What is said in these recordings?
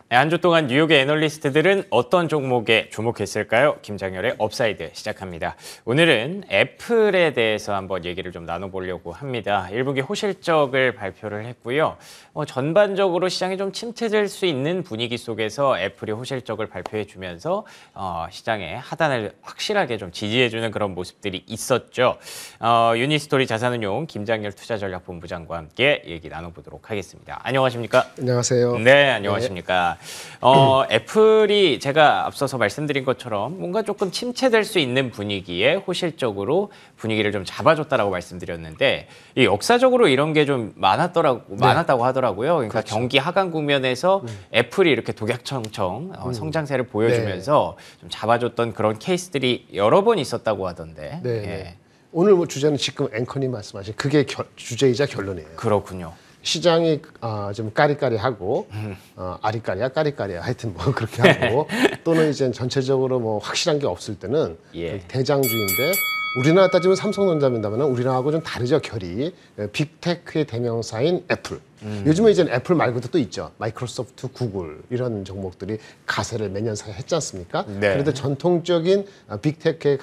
네, 한 주 동안 뉴욕의 애널리스트들은 어떤 종목에 주목했을까요? 김장열의 업사이드 시작합니다. 오늘은 애플에 대해서 한번 얘기를 좀 나눠보려고 합니다. 1분기 호실적을 발표를 했고요. 전반적으로 시장이 좀 침체될 수 있는 분위기 속에서 애플이 호실적을 발표해주면서 시장의 하단을 확실하게 좀 지지해주는 그런 모습들이 있었죠. 유니스토리 자산운용 김장열 투자전략본부장과 함께 얘기 나눠보도록 하겠습니다. 안녕하십니까? 안녕하세요. 네, 안녕하십니까? 애플이 제가 앞서서 말씀드린 것처럼 뭔가 조금 침체될 수 있는 분위기에 호실적으로 분위기를 좀 잡아줬다라고 말씀드렸는데 이 역사적으로 이런 게 좀 많았다고 하더라고요. 그러니까 그렇죠. 경기 하강 국면에서 애플이 이렇게 독약청청 성장세를 보여주면서 좀 잡아줬던 그런 케이스들이 여러 번 있었다고 하던데. 네. 예. 오늘 뭐 주제는 지금 앵커님 말씀하신 그게 주제이자 결론이에요. 그렇군요. 시장이 좀 까리까리하고 아리까리야 까리까리야 하여튼 뭐 그렇게 하고 또는 이제 전체적으로 뭐 확실한 게 없을 때는 예. 대장주인데 우리나라 따지면 삼성전자입니다만 우리나라하고 좀 다르죠 결이. 빅테크의 대명사인 애플. 요즘에 이제 애플 말고도 또 있죠. 마이크로소프트, 구글 이런 종목들이 가세를 매년 사이 했지 않습니까? 네. 그런데 전통적인 빅테크의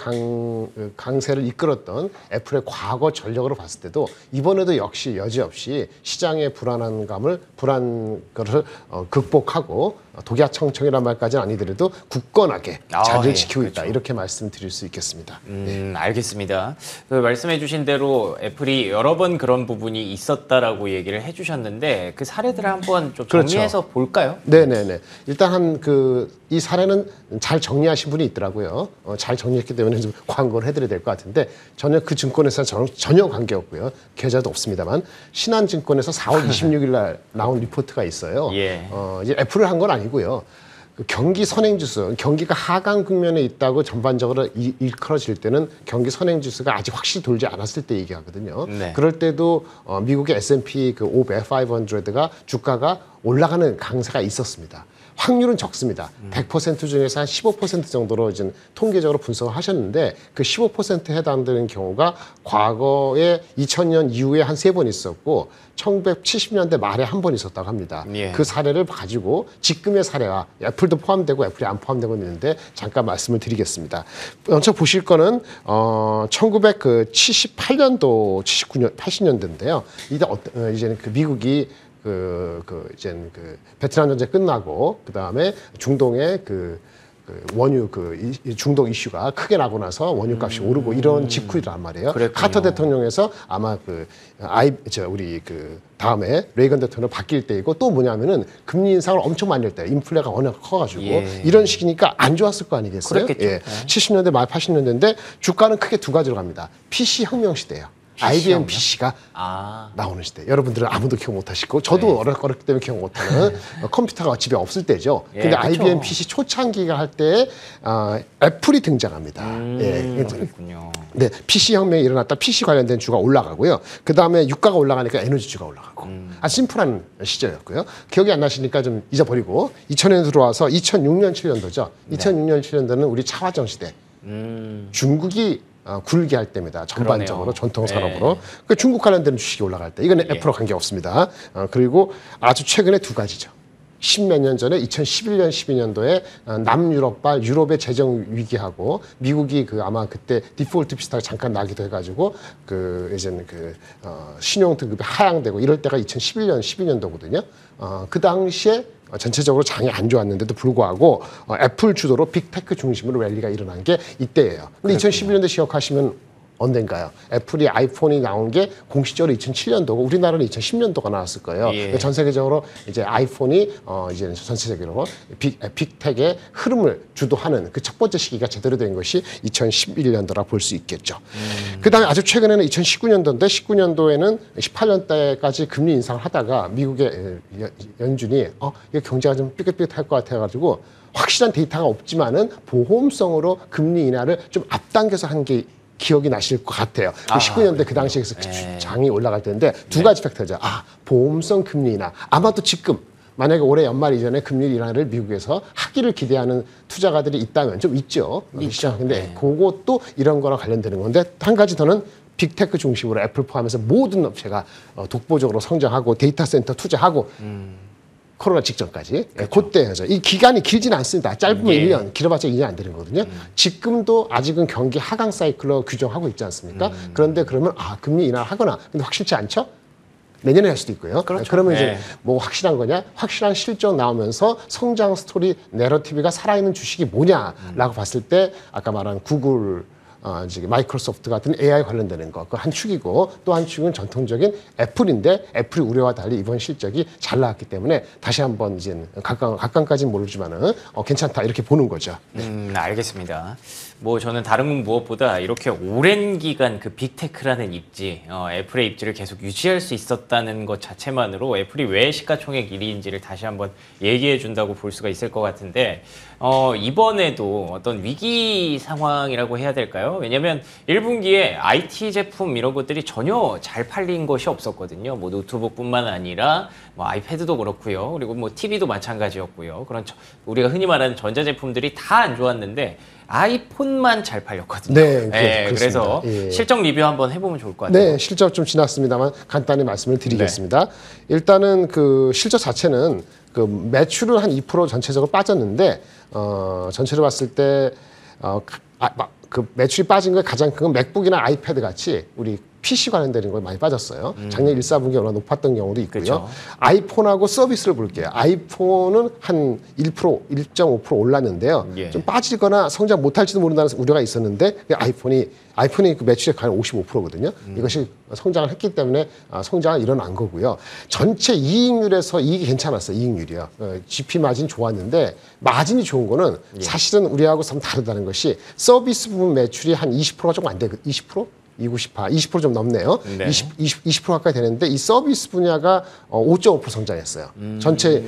강세를 이끌었던 애플의 과거 전력으로 봤을 때도 이번에도 역시 여지없이 시장의 불안 거를 극복하고 독야청청이란 말까지는 아니더라도 굳건하게 자리를 예, 지키고 있다. 그렇죠. 이렇게 말씀드릴 수 있겠습니다. 알겠습니다. 그 말씀해주신 대로 애플이 여러 번 그런 부분이 있었다라고 얘기를 해주셨는데 그 사례들을 한번 좀 정리해서 그렇죠. 볼까요? 네네네. 일단 이 사례는 잘 정리하신 분이 있더라고요. 잘 정리했기 때문에 좀 광고를 해드려야 될 것 같은데 전혀 그 증권회사는 전혀 관계없고요. 계좌도 없습니다만 신한증권에서 4월 26일 날 나온 리포트가 있어요. 예. 이제 애플을 한 건 아니고요. 그 경기 선행지수, 경기가 하강 국면에 있다고 전반적으로 일컬어질 때는 경기 선행지수가 아직 확실히 돌지 않았을 때 얘기하거든요. 네. 그럴 때도 미국의 S&P 500, 500가 주가가 올라가는 강세가 있었습니다. 확률은 적습니다. 100% 중에서 한 15% 정도로 이제 통계적으로 분석을 하셨는데 그 15%에 해당되는 경우가 과거에 2000년 이후에 한 3번 있었고 1970년대 말에 한 번 있었다고 합니다. 예. 그 사례를 가지고 지금의 사례가 애플도 포함되고 애플이 안 포함되고 있는데 잠깐 말씀을 드리겠습니다. 먼저 보실 거는 1978년도, 79년, 80년대인데요. 이제는 그 미국이 이제 베트남 전쟁 끝나고 그 다음에 중동의 원유 중동 이슈가 크게 나고 나서 원유 값이 오르고 이런 직후이란 말이에요. 그랬군요. 카터 대통령에서 아마 우리 다음에 레이건 대통령 바뀔 때이고 또 뭐냐면은 금리 인상을 엄청 많이 할 때 인플레가 워낙 커가지고 예. 이런 시기니까 안 좋았을 거 아니겠어요? 그랬겠죠. 예. 70년대 말 80년대인데 주가는 크게 두 가지로 갑니다. PC 혁명 시대예요. IBM 혁명? PC가 아, 나오는 시대. 여러분들은 아무도 기억 못 하시고 저도 어렸기 때문에 기억 못 하는 컴퓨터가 집에 없을 때죠. 예, 근데 그쵸. IBM PC 초창기가 할 때 애플이 등장합니다. 예. 그렇군요. 네, PC 혁명이 일어났다. PC 관련된 주가 올라가고요. 그 다음에 유가가 올라가니까 에너지 주가 올라가고. 아주 심플한 시절이었고요. 기억이 안 나시니까 좀 잊어버리고 2000년 들어와서 2006년 7년도죠. 2006년 7년도는 우리 차화정 시대. 중국이 굴게 할 때입니다. 전반적으로 그러네요. 전통 산업으로. 그 중국 관련된 주식이 올라갈 때. 이거는 애플과 관계없습니다. 그리고 아주 최근에 두 가지죠. 10몇 년 전에 2011년, 12년도에 남유럽발 유럽의 재정 위기하고 미국이 아마 그때 디폴트 비슷하게 잠깐 나기도 해가지고 이제는 신용 등급이 하향되고 이럴 때가 2011년, 12년도거든요. 그 당시에 전체적으로 장이 안 좋았는데도 불구하고 애플 주도로 빅테크 중심으로 랠리가 일어난 게 이때예요. 근데 2011년도 기억하시면 언젠가요? 애플이 아이폰이 나온 게 공식적으로 2007년도고 우리나라는 2010년도가 나왔을 거예요. 예. 전 세계적으로 이제 아이폰이 이제 전체적으로 빅텍의 흐름을 주도하는 그 첫 번째 시기가 제대로 된 것이 2011년도라 볼 수 있겠죠. 그다음에 아주 최근에는 2019년도인데 19년도에는 18년대까지 금리 인상을 하다가 미국의 연준이 이게 경제가 좀 삐끗삐끗할 것 같아가지고 확실한 데이터가 없지만은 보험성으로 금리 인하를 좀 앞당겨서 한 게 기억이 나실 것 같아요. 19년대 그 당시에서 장이 올라갈 때인데 두 가지 팩터죠. 보험성 금리 인하. 아마도 지금 만약에 올해 연말 이전에 금리 인하를 미국에서 하기를 기대하는 투자가들이 있다면 좀 있죠. 있죠. 근데 그것도 이런 거랑 관련되는 건데 한 가지 더는 빅테크 중심으로 애플 포함해서 모든 업체가 독보적으로 성장하고 데이터 센터 투자하고 코로나 직전까지. 그때죠. 이 기간이 길지는 않습니다. 짧으면 1년, 길어봤자 2년 안 되는 거거든요. 지금도 아직은 경기 하강 사이클로 규정하고 있지 않습니까? 그런데 그러면 금리 인하하거나 근데 확실치 않죠? 내년에 할 수도 있고요. 그렇죠. 그러면 이제 네. 뭐 확실한 거냐? 확실한 실적 나오면서 성장 스토리 내러티브가 살아있는 주식이 뭐냐라고 봤을 때 아까 말한 구글, 이제 마이크로소프트 같은 AI 관련되는 거, 그 한 축이고 또 한 축은 전통적인 애플인데 애플이 우려와 달리 이번 실적이 잘 나왔기 때문에 다시 한번 이제 각광까지는 모르지만은 괜찮다 이렇게 보는 거죠. 알겠습니다. 뭐 저는 다른 건 무엇보다 이렇게 오랜 기간 그 빅테크라는 입지, 애플의 입지를 계속 유지할 수 있었다는 것 자체만으로 애플이 왜 시가총액 1위인지를 다시 한번 얘기해 준다고 볼 수가 있을 것 같은데, 이번에도 어떤 위기 상황이라고 해야 될까요? 왜냐면 1분기에 IT 제품 이런 것들이 전혀 잘 팔린 것이 없었거든요. 뭐 노트북뿐만 아니라 뭐 아이패드도 그렇고요. 그리고 뭐 TV도 마찬가지였고요. 그런 우리가 흔히 말하는 전자제품들이 다 안 좋았는데 아이폰만 잘 팔렸거든요. 네, 그래서 실적 리뷰 한번 해보면 좋을 것 같아요. 네, 실적 좀 지났습니다만 간단히 말씀을 드리겠습니다. 일단은 그 실적 자체는 그 매출은 한 2% 전체적으로 빠졌는데 전체로 봤을 때 그 매출이 빠진 거에 가장 큰 건 맥북이나 아이패드 같이 우리 PC 관련되는 거에 많이 빠졌어요. 작년 1, 4분기 워낙 높았던 경우도 있고요. 그렇죠. 아이폰하고 서비스를 볼게요. 아이폰은 한 1%, 1.5% 올랐는데요. 좀 빠지거나 성장 못할지도 모른다는 우려가 있었는데 아이폰이 그 매출의 과연 55%거든요. 이것이 성장을 했기 때문에 성장이 일어난 거고요. 전체 이익률에서 이익이 괜찮았어요. 이익률이요. GP 마진 좋았는데 마진이 좋은 거는 사실은 우리하고 좀 다르다는 것이 서비스 부분 매출이 한 20%가 조금 안 되고 20%? 20% 좀 넘네요. 네. 20% 가까이 되는데 이 서비스 분야가 5.5% 성장했어요. 전체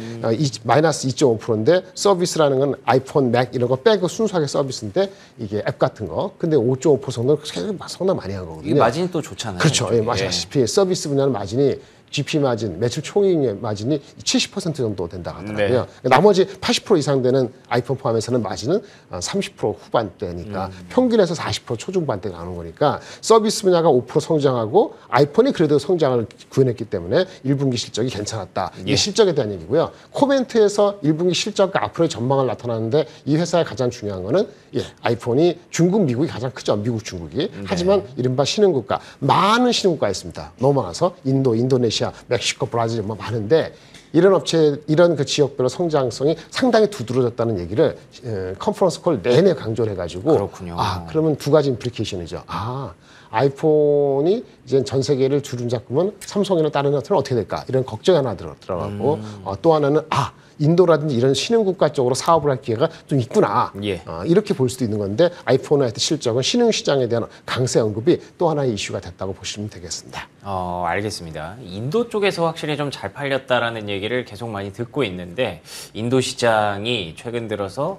마이너스 2.5%인데 서비스라는 건 아이폰, 맥 이런 거 빼고 순수하게 서비스인데 이게 앱 같은 거. 근데 5.5% 상당 많이 한 거거든요. 이 마진이 또 좋잖아요. 그렇죠. 예, 아시다시피 서비스 분야는 마진이 GP 마진, 매출 총이익 마진이 70% 정도 된다고 하더라고요. 나머지 80% 이상 되는 아이폰 포함해서는 마진은 30% 후반대니까 평균에서 40% 초중반대 나오는 거니까 서비스 분야가 5% 성장하고 아이폰이 그래도 성장을 구현했기 때문에 1분기 실적이 괜찮았다. 이게 실적에 대한 얘기고요. 코멘트에서 1분기 실적과 앞으로의 전망을 나타나는데 이 회사의 가장 중요한 거는 아이폰이 중국, 미국이 가장 크죠. 미국, 중국이. 하지만 이른바 신흥국가, 많은 신흥국가 있습니다. 너무 많아서 인도, 인도네시아, 멕시코, 브라질 뭐 많은데 이런 업체, 이런 그 지역별로 성장성이 상당히 두드러졌다는 얘기를 컨퍼런스 콜 내내 강조를 해가지고 그렇군요. 그러면 두 가지 임플리케이션이죠. 아이폰이 이제 전 세계를 주름잡으면 삼성이나 다른 회사는 어떻게 될까 이런 걱정이 하나 들어가고 또 하나는 인도라든지 이런 신흥국가 쪽으로 사업을 할 기회가 좀 있구나. 이렇게 볼 수도 있는 건데 아이폰의 실적은 신흥시장에 대한 강세 언급이 또 하나의 이슈가 됐다고 보시면 되겠습니다. 알겠습니다. 인도 쪽에서 확실히 좀 잘 팔렸다라는 얘기를 계속 많이 듣고 있는데 인도 시장이 최근 들어서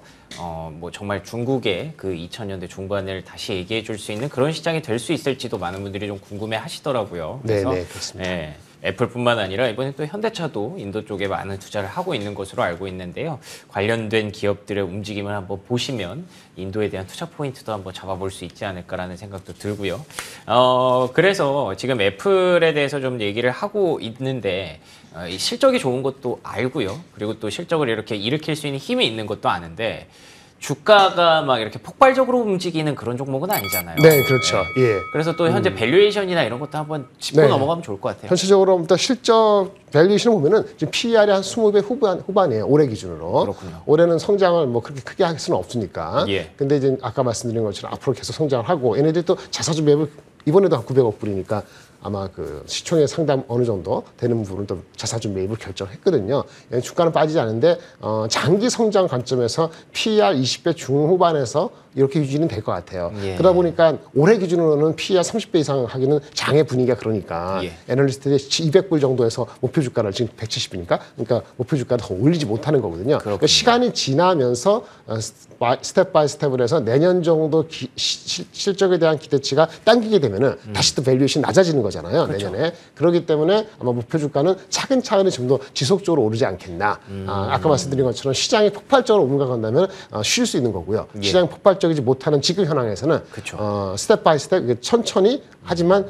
뭐 정말 중국의 그 2000년대 중반을 다시 얘기해 줄 수 있는 그런 시장이 될 수 있을지도 많은 분들이 좀 궁금해 하시더라고요. 그래서 네, 그렇습니다. 애플뿐만 아니라 이번에 또 현대차도 인도 쪽에 많은 투자를 하고 있는 것으로 알고 있는데요. 관련된 기업들의 움직임을 한번 보시면 인도에 대한 투자 포인트도 한번 잡아볼 수 있지 않을까라는 생각도 들고요. 그래서 지금 애플에 대해서 좀 얘기를 하고 있는데 이 실적이 좋은 것도 알고요. 그리고 또 실적을 이렇게 일으킬 수 있는 힘이 있는 것도 아는데 주가가 막 이렇게 폭발적으로 움직이는 그런 종목은 아니잖아요. 네, 그렇죠. 그래서 또 현재 밸류에이션이나 이런 것도 한번 짚고 넘어가면 좋을 것 같아요. 전체적으로 일단 실적 밸류에이션을 보면은 지금 PER이 한 20배 후반이에요. 올해 기준으로. 그렇군요. 올해는 성장을 뭐 그렇게 크게 할 수는 없으니까. 근데 이제 아까 말씀드린 것처럼 앞으로 계속 성장을 하고 얘네들이 또 자사주 매입을 이번에도 한 900억 불이니까 아마 그 시총의 상당 어느 정도 되는 부분은 또 자사주 매입을 결정했거든요. 주가는 빠지지 않은데 장기 성장 관점에서 PER 20배 중후반에서 이렇게 유지는 될 것 같아요. 그러다 보니까 올해 기준으로는 PER 30배 이상 하기는 장의 분위기가 그러니까 애널리스트들이 200불 정도에서 목표 주가를 지금 170이니까 그러니까 목표 주가를 더 올리지 못하는 거거든요. 그러니까 시간이 지나면서 스텝 바이 스텝을 해서 내년 정도 실적에 대한 기대치가 당기게 되면은 다시 또 밸류에이션이 낮아지는 거잖아요. 내년에. 그렇기 때문에 아마 목표 주가는 차근차근히 좀 더 지속적으로 오르지 않겠나. 아까 말씀드린 것처럼 시장이 폭발적으로 올라간다면 쉴 수 있는 거고요. 시장이 폭발적이지 못하는 지금 현황에서는 스텝 바이 스텝 천천히 하지만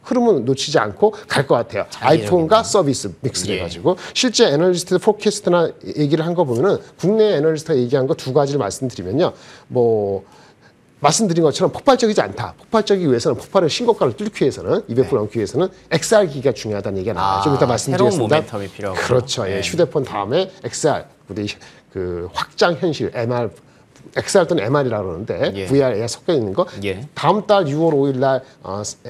흐름은 놓치지 않고 갈 것 같아요. 아이폰과 서비스 믹스를 해가지고 실제 애널리스트 포캐스트나 얘기를 한 거 보면은 국내 애널리스트가 얘기한 거 두 가지를 말씀드리면요. 뭐 말씀드린 것처럼 폭발적이지 않다. 폭발적이기 위해서는 폭발의 신고가를 뚫기 위해서는 200불 넘기 위해서는 XR 기기가 중요하다는 얘기가 나와요. 좀 이따 말씀드리겠습니다. 새로운 모멘텀이 필요하고. 그렇죠. 예, 휴대폰 다음에 XR 그 확장 현실 MR XR 또는 MR이라고 그러는데 VR, AR 섞여 있는 거 다음 달 6월 5일 날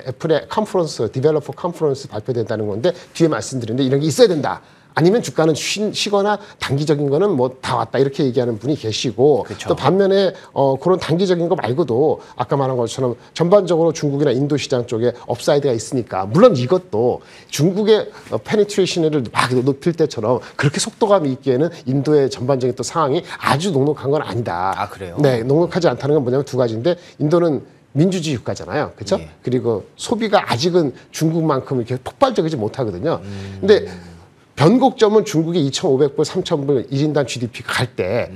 애플의 컨퍼런스, 디벨로퍼 컨퍼런스 발표된다는 건데 뒤에 말씀드렸는데 이런 게 있어야 된다. 아니면 주가는 쉬거나 단기적인 거는 뭐 다 왔다 이렇게 얘기하는 분이 계시고 또 반면에 그런 단기적인 거 말고도 아까 말한 것처럼 전반적으로 중국이나 인도 시장 쪽에 업사이드가 있으니까 물론 이것도 중국의 페니트레이션을 막 높일 때처럼 그렇게 속도감이 있기에는 인도의 전반적인 또 상황이 아주 녹록한 건 아니다. 아, 그래요? 네, 녹록하지 않다는 건 뭐냐면 두 가지인데 인도는 민주주의 국가잖아요. 그렇죠? 그리고 소비가 아직은 중국만큼 이렇게 폭발적이지 못하거든요. 근데 변곡점은 중국이 2,500불, 3,000불 1인당 GDP가 갈 때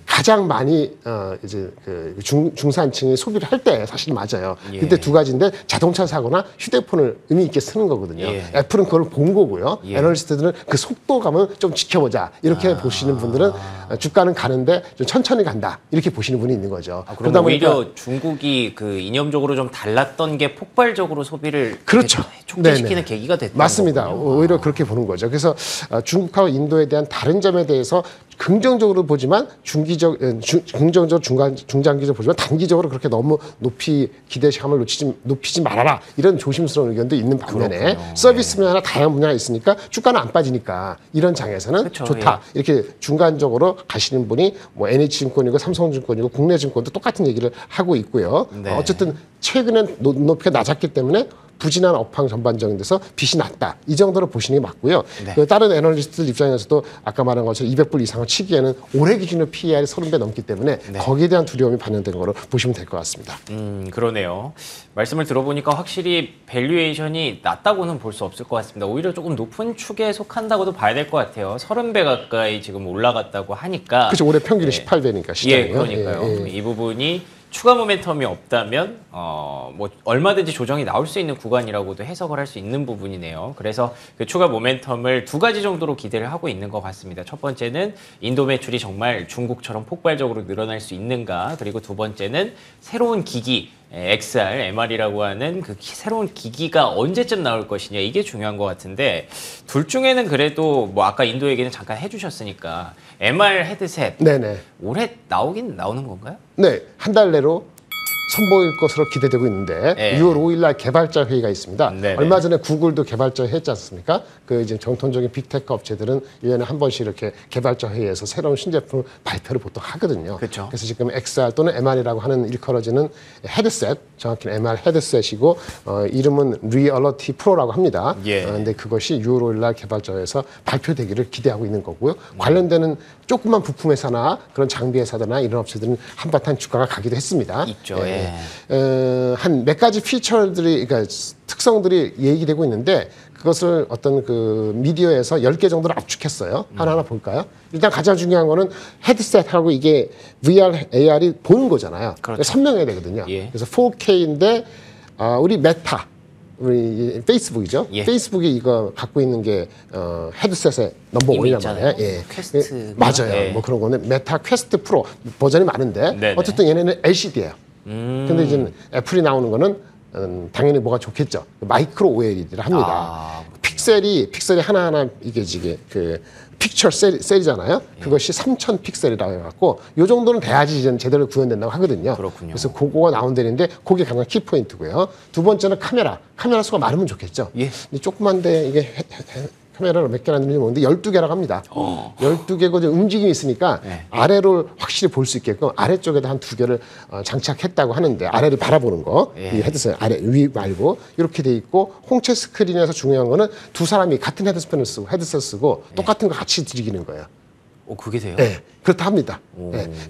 가장 많이 이제 그 중산층이 소비를 할 때 사실 맞아요. 근데 두 가지인데 자동차 사거나 휴대폰을 의미 있게 쓰는 거거든요. 애플은 그걸 본 거고요. 애널리스트들은 그 속도감을 좀 지켜보자 이렇게 보시는 분들은 주가는 가는데 좀 천천히 간다 이렇게 보시는 분이 있는 거죠. 그러다 보니까 오히려 중국이 그 이념적으로 좀 달랐던 게 폭발적으로 소비를 촉진시키는 계기가 됐던 맞습니다. 거군요. 오히려 그렇게 보는 거죠. 그래서 중국하고 인도에 대한 다른 점에 대해서 긍정적으로 보지만 긍정적으로 중장기적으로 보지만 단기적으로 그렇게 너무 높이 기대감을 높이지 말아라 이런 조심스러운 의견도 있는 반면에 서비스 분야나 다양한 분야가 있으니까 주가는 안 빠지니까 이런 장에서는 좋다 이렇게 중간적으로 가시는 분이 뭐 NH증권이고 삼성증권이고 국내 증권도 똑같은 얘기를 하고 있고요. 어쨌든 최근엔 높이가 낮았기 때문에 부진한 업황 전반적인 데서 빚이 낮다. 이 정도로 보시는 게 맞고요. 그 다른 애널리스트들 입장에서도 아까 말한 것처럼 200불 이상을 치기에는 올해 기준으로 PER이 30배 넘기 때문에 거기에 대한 두려움이 반영된 거로 보시면 될 것 같습니다. 그러네요. 말씀을 들어보니까 확실히 밸류에이션이 낮다고는 볼 수 없을 것 같습니다. 오히려 조금 높은 축에 속한다고도 봐야 될 것 같아요. 30배 가까이 지금 올라갔다고 하니까. 그렇죠. 올해 평균이 18배니까 시장이요. 그러니까요. 이 부분이 추가 모멘텀이 없다면 뭐 얼마든지 조정이 나올 수 있는 구간이라고도 해석을 할 수 있는 부분이네요. 그래서 그 추가 모멘텀을 두 가지 정도로 기대를 하고 있는 것 같습니다. 첫 번째는 인도 매출이 정말 중국처럼 폭발적으로 늘어날 수 있는가, 그리고 두 번째는 새로운 기기 XR, MR이라고 하는 그 새로운 기기가 언제쯤 나올 것이냐, 이게 중요한 것 같은데 둘 중에는 그래도 뭐 아까 인도 얘기는 잠깐 해주셨으니까 MR 헤드셋 올해 나오긴 나오는 건가요? 네, 한 달 내로 선보일 것으로 기대되고 있는데 6월 5일 날 개발자 회의가 있습니다. 얼마 전에 구글도 개발자 회의 했지 않습니까? 그 이제 정통적인 빅테크 업체들은 1년에 한 번씩 이렇게 개발자 회의에서 새로운 신제품 발표를 보통 하거든요. 그래서 지금 XR 또는 MR이라고 하는 일컬어지는 헤드셋, 정확히는 MR 헤드셋이고 이름은 리얼리티 프로라고 합니다. 근데 그것이 6월 5일 날 개발자회에서 발표되기를 기대하고 있는 거고요. 관련되는 조그만 부품 회사나 그런 장비 회사들이나 이런 업체들은 한바탕 주가가 가기도 했습니다. 한 몇 가지 피처들이, 그러니까 특성들이 얘기되고 있는데 그것을 어떤 그 미디어에서 10개 정도를 압축했어요. 하나하나 볼까요? 일단 가장 중요한 거는 헤드셋하고 이게 VR, AR이 보는 거잖아요. 선명해야 되거든요. 그래서 4K인데 우리 메타, 우리 페이스북이죠. 페이스북이 이거 갖고 있는 게 헤드셋의 넘버 원이란 말이에요. 퀘스트 맞아요. 뭐 그런 거는 메타 퀘스트 프로 버전이 많은데 어쨌든 얘네는 LCD예요. 근데 이제 애플이 나오는 거는 당연히 뭐가 좋겠죠. 마이크로 OLED를 합니다. 픽셀이 하나하나 이게 그 픽처 셀이잖아요. 그것이 3000 픽셀이라고 해갖고 요 정도는 돼야지 이제 제대로 구현된다고 하거든요. 그래서 그거가 나온다는데 그게 가장 키포인트고요. 두 번째는 카메라 수가 많으면 좋겠죠. 근데 조그만데 이게 카메라를 몇 개나 넣는지 모르는데 12개라고 합니다. 12개고 움직임이 있으니까 아래로 확실히 볼 수 있게끔 아래쪽에다 한 2개를 장착했다고 하는데 아래를 바라보는 거, 이 헤드셋 아래 위 말고 이렇게 돼 있고 홍채 스크린에서 중요한 거는 두 사람이 같은 헤드셋 쓰고 똑같은 거 같이 즐기는 거예요. 그게 돼요? 네, 그렇다 합니다.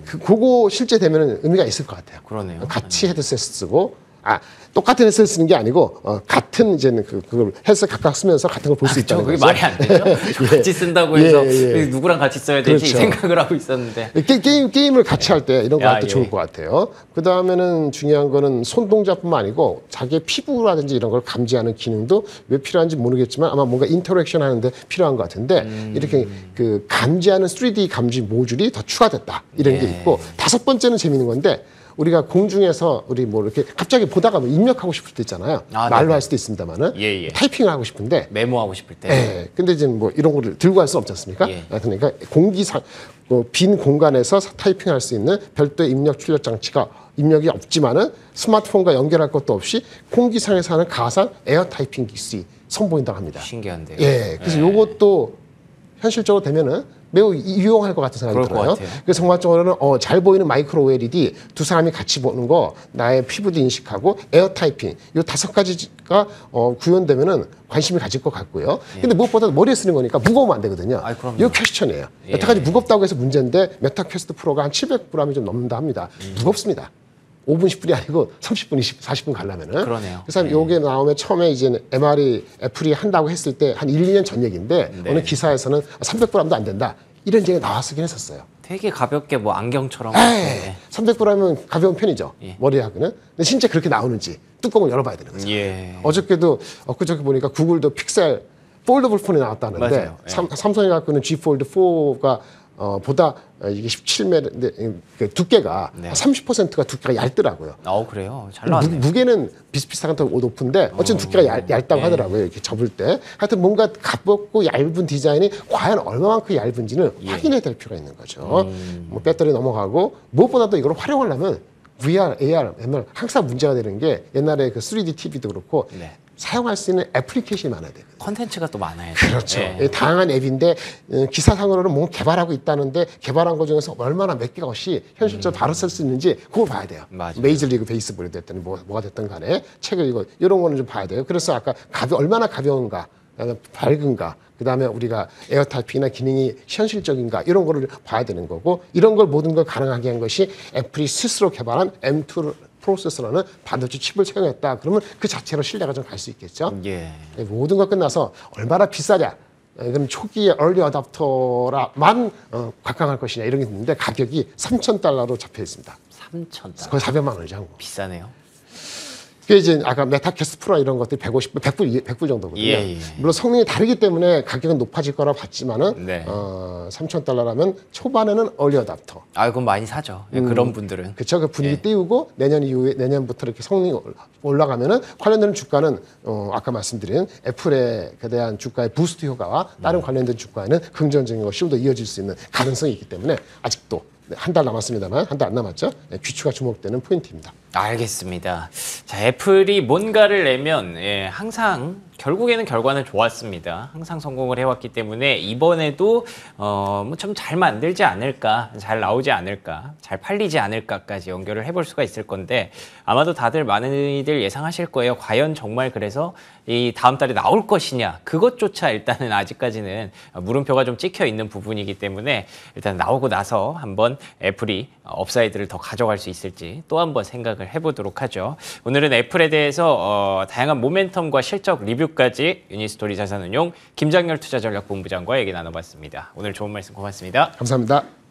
그거 실제 되면 의미가 있을 것 같아요. 그러네요. 같이 헤드셋 쓰고 똑같은 헬스를 쓰는 게 아니고 같은 이제는 그걸 헬스 각각 쓰면서 같은 걸 볼 수 있다는 그게 거죠. 말이 안 되죠. 같이 쓴다고 해서 누구랑 같이 써야 되지 이 그렇죠. 생각을 하고 있었는데. 게임을 같이 할 때 이런 거 할 때 예. 좋을 것 같아요. 그 다음에는 중요한 거는 손 동작뿐만 아니고 자기의 피부라든지 이런 걸 감지하는 기능도 왜 필요한지 모르겠지만 아마 뭔가 인터랙션 하는데 필요한 것 같은데 이렇게 그 감지하는 3D 감지 모듈이 더 추가됐다 이런 게 있고 다섯 번째는 재밌는 건데 우리가 공중에서 우리 뭐 이렇게 갑자기 보다가 뭐 입력하고 싶을 때 있잖아요. 말로 할 수도 있습니다만은 타이핑을 하고 싶은데 메모하고 싶을 때. 예. 근데 이제 뭐 이런 거를 들고 갈 수 없지 않습니까? 예. 그러니까 빈 공간에서 타이핑할 수 있는 별도의 입력 출력 장치가 입력이 없지만은 스마트폰과 연결할 것도 없이 공기상에서 하는 가상 에어 타이핑 기술이 선보인다고 합니다. 신기한데요. 예. 그래서 요것도 현실적으로 되면은 매우 유용할 것 같은 생각이 그럴 것 들어요. 같아요. 그래서 정말적으로는 잘 보이는 마이크로 LED 두 사람이 같이 보는 거 나의 피부도 인식하고 에어 타이핑 요 다섯 가지가 구현되면은 관심을 가질 것 같고요. 근데 무엇보다 머리에 쓰는 거니까 무거우면 안 되거든요. 그럼요. 이거 퀘스천이에요. 여태까지 무겁다고 해서 문제인데 메타퀘스트 프로가 한 700g이 좀 넘는다 합니다. 무겁습니다. 5분, 10분이 아니고 30분, 40분 가려면은. 그러네요. 그래서 요게 나오면 처음에 이제 MR이 애플이 한다고 했을 때 한 1, 2년 전 얘기인데 어느 기사에서는 300g도 안 된다. 이런 얘기가 나왔긴 했었어요. 되게 가볍게 뭐 안경처럼. 300g은 가벼운 편이죠. 머리에 하기는. 근데 진짜 그렇게 나오는지 뚜껑을 열어봐야 되는 거죠. 어저께도 엊그저께 보니까 구글도 픽셀 폴더블 폰이 나왔다는데 맞아요. 삼성이 갖고 있는 G 폴드 4가 보다 이게 17mm 그 두께가 30%가 두께가 얇더라고요. 그래요. 잘 나왔네요. 무게는 비슷비슷한 더 높은데 어쨌든 두께가 얇다고 하더라고요. 이렇게 접을 때. 하여튼 뭔가 가볍고 얇은 디자인이 과연 얼마만큼 얇은지는 확인해야 될 필요가 있는 거죠. 뭐 배터리 넘어가고 무엇보다도 이걸 활용하려면 VR, AR, MR 항상 문제가 되는 게 옛날에 그 3D TV도 그렇고 사용할 수 있는 애플리케이션이 많아야 되거든요. 컨텐츠가 또 많아요. 그렇죠. 다양한 앱인데 기사상으로는 뭔가 개발하고 있다는데 개발한 것 중에서 얼마나 몇 개가 없이 현실적으로 바로 쓸 수 있는지 그걸 봐야 돼요. 메이저리그 베이스볼이 됐든 뭐가 됐든 간에 책을 이런 거는 좀 봐야 돼요. 그래서 아까 얼마나 가벼운가, 그다음에 밝은가, 그다음에 우리가 에어 타이핑이나 기능이 현실적인가 이런 거를 봐야 되는 거고 이런 걸 모든 걸 가능하게 한 것이 애플이 스스로 개발한 M2 프로세서라는 반도체 칩을 사용했다. 그러면 그 자체로 신뢰가 좀 갈 수 있겠죠. 모든 거 끝나서 얼마나 비싸냐. 그럼 초기에 얼리 어답터라만 곽강할 것이냐 이런 게 있는데 가격이 $3,000로 잡혀 있습니다. $3,000. 거의 400만 원이죠. 한국. 비싸네요. 그게 이제 아까 메타캐스트 프로 이런 것들이 150불, 100불 정도거든요. 물론 성능이 다르기 때문에 가격은 높아질 거라고 봤지만은 $3,000라면 초반에는 얼리 어답터. 그건 많이 사죠. 그런 분들은. 그렇죠. 그 분위기 띄우고 내년 이후에 내년부터 이렇게 성능이 올라가면은 관련되는 주가는 아까 말씀드린 애플에 대한 주가의 부스트 효과와 다른 관련된 주가에는 긍정적인 것이 좀 더 이어질 수 있는 가능성이 있기 때문에 아직도 한 달 남았습니다만 한 달 안 남았죠. 귀추가 주목되는 포인트입니다. 알겠습니다. 자, 애플이 뭔가를 내면 항상 결국에는 결과는 좋았습니다. 항상 성공을 해왔기 때문에 이번에도 뭐 좀 잘 만들지 않을까, 잘 나오지 않을까, 잘 팔리지 않을까까지 연결을 해볼 수가 있을 건데 아마도 다들 많이들 예상하실 거예요. 과연 정말 그래서 이 다음 달에 나올 것이냐 그것조차 일단은 아직까지는 물음표가 좀 찍혀 있는 부분이기 때문에 일단 나오고 나서 한번 애플이 업사이드를 더 가져갈 수 있을지 또 한번 생각을 해보도록 하죠. 오늘은 애플에 대해서 다양한 모멘텀과 실적 리뷰까지 유니스토리 자산운용 김장렬 투자전략본부장과 얘기 나눠봤습니다. 오늘 좋은 말씀 고맙습니다. 감사합니다.